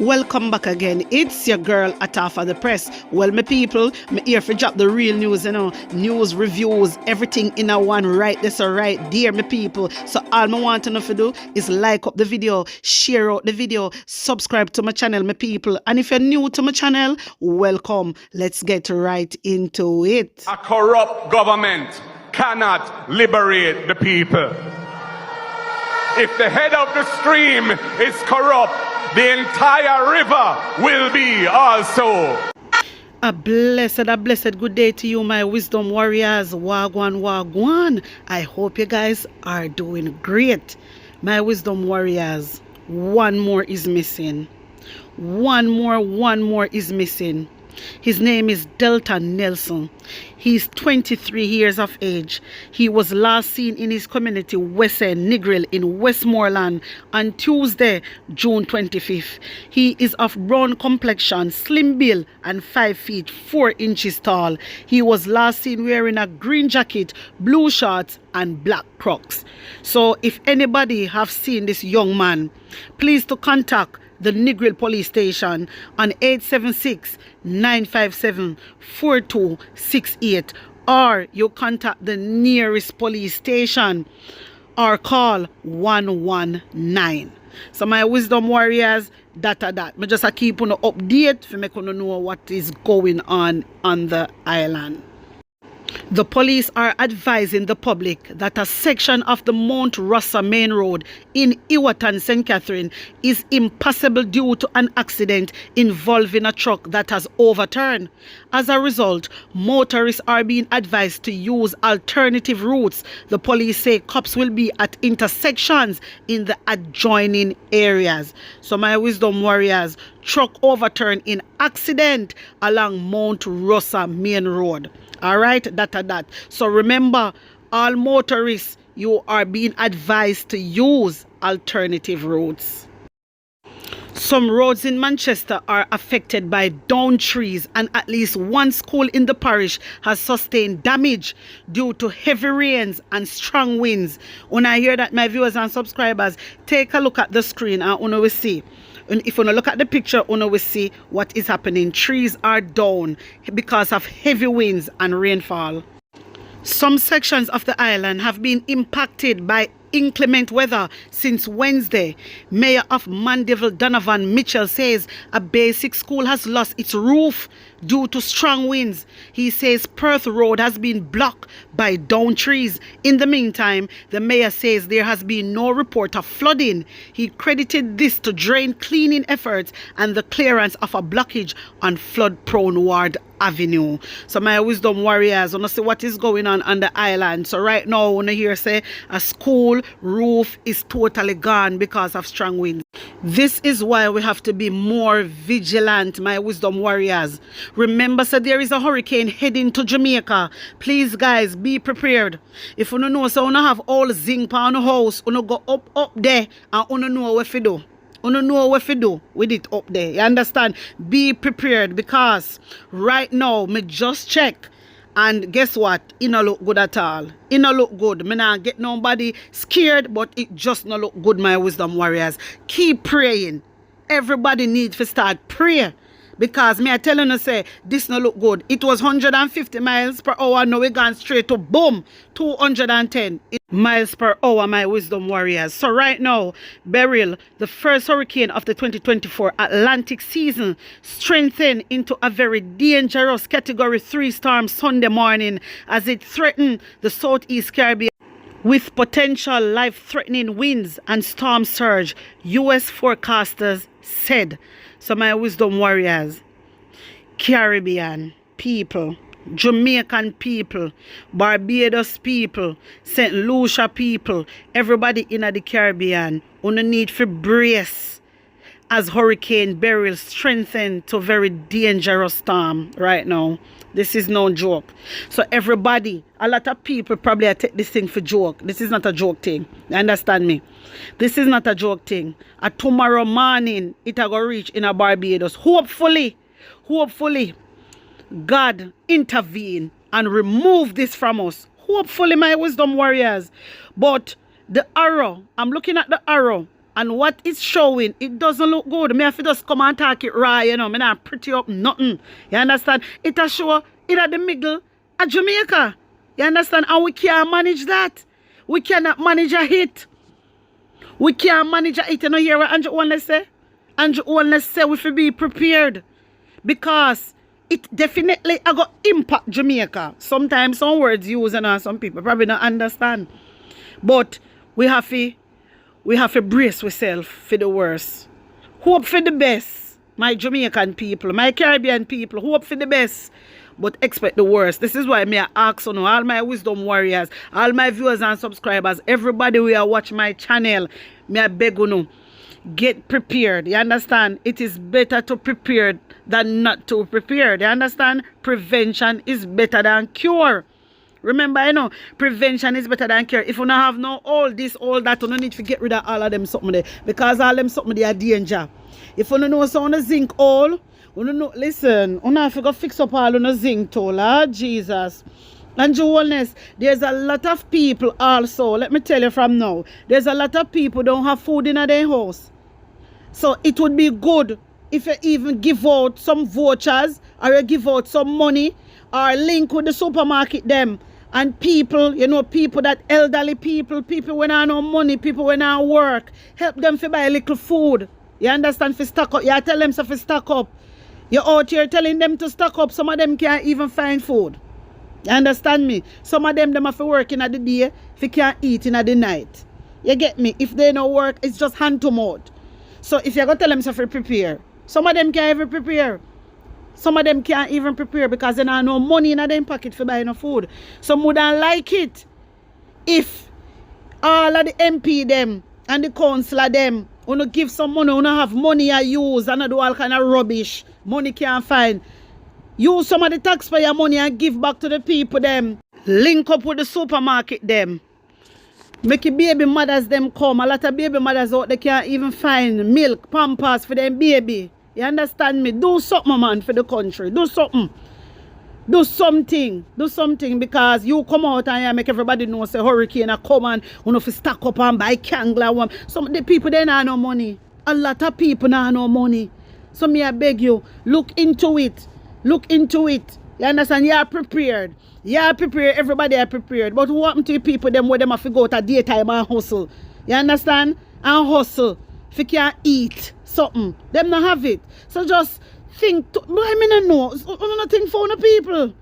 Welcome back again. It's your girl Atafa the Press. Well, my people, me here for drop the real news, news, reviews, everything in a one right this or right there, my people. So all I want to know to do is like up the video, share out the video, subscribe to my channel, my people. And if you're new to my channel, welcome. Let's get right into it. A corrupt government cannot liberate the people. If the head of the stream is corrupt, the entire river will be also. A blessed good day to you, my wisdom warriors. Wagwan, wagwan. I hope you guys are doing great. My wisdom warriors, one more is missing. One more is missing. His name is Delta Nelson. He's 23 years of age. He was last seen in his community, West End, Negril, in Westmoreland on Tuesday, June 25th. He is of brown complexion, slim build, and 5 feet 4 inches tall. He was last seen wearing a green jacket, blue shorts, and black Crocs. So if anybody have seen this young man, please to contact the Negril police station on 876-957-4268, or you contact the nearest police station or call 119. So my wisdom warriors, that me just keep on update for make you know what is going on the island. The police are advising the public that a section of the Mount Rossa main road in Iwatan, St. Catherine is impassable due to an accident involving a truck that has overturned. As a result, motorists are being advised to use alternative routes. The police say cops will be at intersections in the adjoining areas. So my wisdom warriors, truck overturned in accident along Mount Rossa main road. All right, that. So remember, all motorists, you are being advised to use alternative routes. Some roads in Manchester are affected by downed trees, and at least one school in the parish has sustained damage due to heavy rains and strong winds. When I hear that, my viewers and subscribers, take a look at the screen and you will see. And if you look at the picture, you will see what is happening. Trees are down because of heavy winds and rainfall. Some sections of the island have been impacted by inclement weather since Wednesday. Mayor of Mandeville, Donovan Mitchell, says a basic school has lost its roof due to strong winds. He says Perth Road has been blocked by downed trees. In the meantime, the mayor says there has been no report of flooding. He credited this to drain cleaning efforts and the clearance of a blockage on flood-prone Ward Avenue. So my wisdom warriors, wanna see what is going on the island. So right now, wanna hear say a school roof is totally gone because of strong winds. This is why we have to be more vigilant, my wisdom warriors. Remember, so there is a hurricane heading to Jamaica. Please, guys, be prepared. If you don't know, so you have all zinc on the house, you go up there and you know what to do. You know what to do with it up there. You understand? Be prepared, because right now, me just check. And guess what? It no look good at all. It no look good. Me not get nobody scared, but it just no look good, my wisdom warriors. Keep praying. Everybody needs to start prayer. Because me I telling you, say, this no look good. It was 150 miles per hour. Now we gone straight to boom, 210 miles per hour, my wisdom warriors. So right now, Beryl, the first hurricane of the 2024 Atlantic season, strengthened into a very dangerous Category 3 storm Sunday morning as it threatened the Southeast Caribbean with potential life-threatening winds and storm surge, U.S. forecasters said. So my wisdom warriors, Caribbean people, Jamaican people, Barbados people, St. Lucia people, everybody in the Caribbean, on the need for brace as Hurricane Beryl strengthened to very dangerous storm right now. This is no joke. So everybody, a lot of people probably take this thing for joke. This is not a joke thing. You understand me? This is not a joke thing. Tomorrow morning, it will reach in a Barbados. Hopefully, God intervene and remove this from us. Hopefully, my wisdom warriors. But the arrow, I'm looking at the arrow And what it's showing, it doesn't look good. Me have to just come and talk it right, you know. Me not pretty up nothing. You understand? It a show it at the middle of Jamaica. You understand? And we can't manage that. We cannot manage a hit. We can't manage a hit. You know hear what Andrew only say? Andrew only say we should be prepared. Because it definitely a go impact Jamaica. Sometimes some words used and some people probably don't understand. But we have to brace ourselves for the worst. Hope for the best, my Jamaican people, my Caribbean people. Hope for the best, but expect the worst. This is why me I ask you, all my wisdom warriors, all my viewers and subscribers, everybody who are watch my channel, me I beg you, get prepared. You understand? It is better to prepare than not to prepare. You understand? Prevention is better than cure. Remember, you know, prevention is better than cure. If you don't have no all this, all that, you don't need to get rid of all of them something there. Because all them something they are danger. If you don't know so on the zinc all, you don't know, listen, you have to go fix up all on the zinc toll, Lord Jesus. And Joelness, there's a lot of people also, let me tell you from now, there's a lot of people don't have food in their house. So it would be good if you even give out some vouchers or you give out some money or link with the supermarket them. And people, you know, people that elderly people when have no money, people when have work, help them to buy a little food. You understand? For stock up. You tell them to stock up. You're out here telling them to stock up. Some of them can't even find food. You understand me? Some of them have to work in the day if they can't eat in the night. You get me? If they don't work, it's just hand to mouth. So if you're going to tell them to prepare, some of them can't even prepare. Some of them can't even prepare because they don't have no money in their pocket for buying no food. Some wouldn't like it if all of the MP them and the councillor them wanna give some money, wanna have money I use and do all kind of rubbish. Money can't find. Use some of the taxpayer money and give back to the people them. Link up with the supermarket them. Make your baby mothers them come. A lot of baby mothers out they can't even find milk, pampers for them baby. You understand me? Do something, man, for the country. Do something. Do something. Do something because you come out and you make everybody know say hurricane a come and you know to stack up and buy Kangler one. Some of the people they not have no money. A lot of people not have no money. So me I beg you, look into it. Look into it. You understand? You are prepared. You are prepared. Everybody are prepared. But what happened to the people them where them have to go to daytime and hustle? You understand? And hustle. If you can't eat something, them not have it. So just think, but I mean I know, you not think for the people. You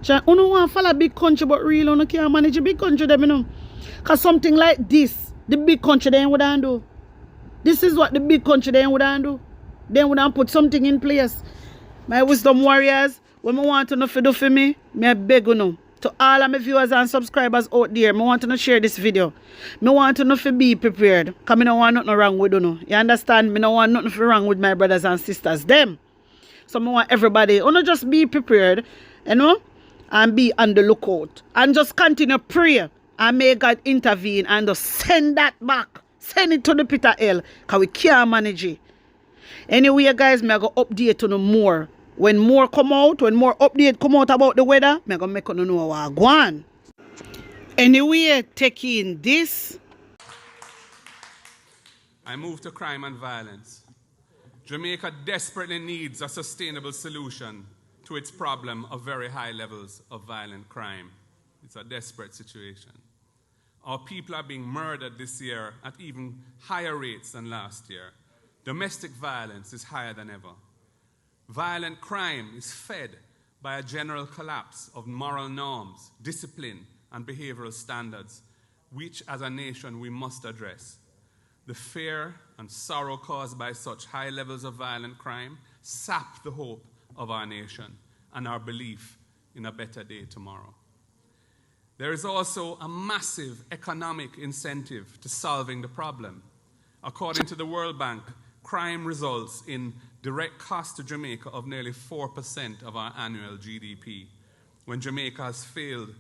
don't want to follow a big country, but really you can't manage a big country, them, you know. Because something like this, the big country they wouldn't do. This is what the big country they wouldn't do. They wouldn't put something in place. My wisdom warriors, what I want to know for do for me, I beg you know. To all of my viewers and subscribers out there, I want to share this video. I want to know to be prepared. Because I don't want nothing wrong with you. You understand? I don't want nothing wrong with my brothers and sisters. Them. So I want everybody, you know, just be prepared, you know, and be on the lookout. And just continue prayer. And may God intervene and just send that back. Send it to the pit of hell. Because we can't manage it. Anyway, guys, I go update you more. When more come out, when more update come out about the weather, I'm going to make you know what I go on. Anyway, taking this. I move to crime and violence. Jamaica desperately needs a sustainable solution to its problem of very high levels of violent crime. It's a desperate situation. Our people are being murdered this year at even higher rates than last year. Domestic violence is higher than ever. Violent crime is fed by a general collapse of moral norms, discipline, and behavioral standards, which as a nation we must address. The fear and sorrow caused by such high levels of violent crime sap the hope of our nation and our belief in a better day tomorrow. There is also a massive economic incentive to solving the problem. According to the World Bank, crime results in direct cost to Jamaica of nearly 4% of our annual GDP, when Jamaica has failed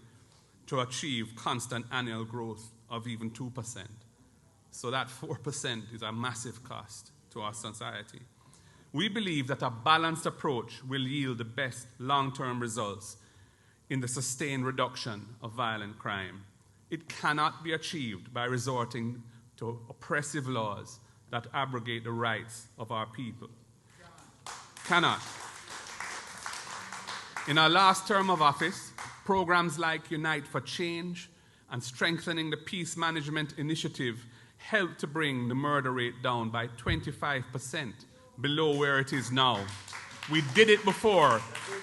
to achieve constant annual growth of even 2%. So that 4% is a massive cost to our society. We believe that a balanced approach will yield the best long-term results in the sustained reduction of violent crime. It cannot be achieved by resorting to oppressive laws that abrogate the rights of our people. Cannot. In our last term of office, programs like Unite for Change and strengthening the Peace Management Initiative helped to bring the murder rate down by 25% below where it is now. We did it before,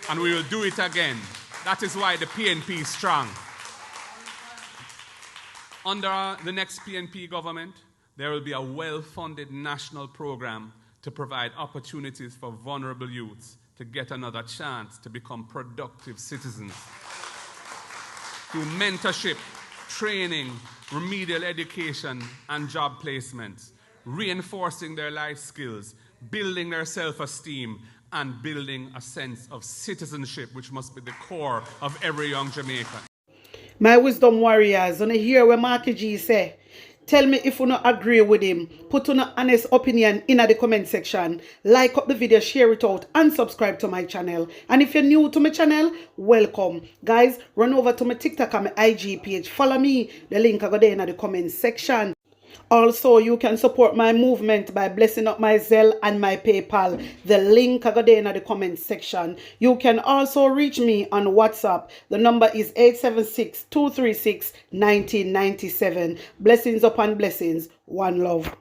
and we will do it again. That is why the PNP is strong. Under the next PNP government, there will be a well-funded national program to provide opportunities for vulnerable youths to get another chance to become productive citizens. Through mentorship, training, remedial education, and job placements, reinforcing their life skills, building their self-esteem, and building a sense of citizenship, which must be the core of every young Jamaican. My wisdom warriors, when you hear what Marky G say, tell me if you not agree with him. Put your honest opinion in the comment section. Like up the video, share it out, and subscribe to my channel. And if you're new to my channel, welcome. Guys, run over to my TikTok and my IG page. Follow me. The link I got there in the comment section. Also, you can support my movement by blessing up my Zelle and my PayPal. The link I got there in the comment section. You can also reach me on WhatsApp. The number is 876-236-1997. Blessings upon blessings. One love.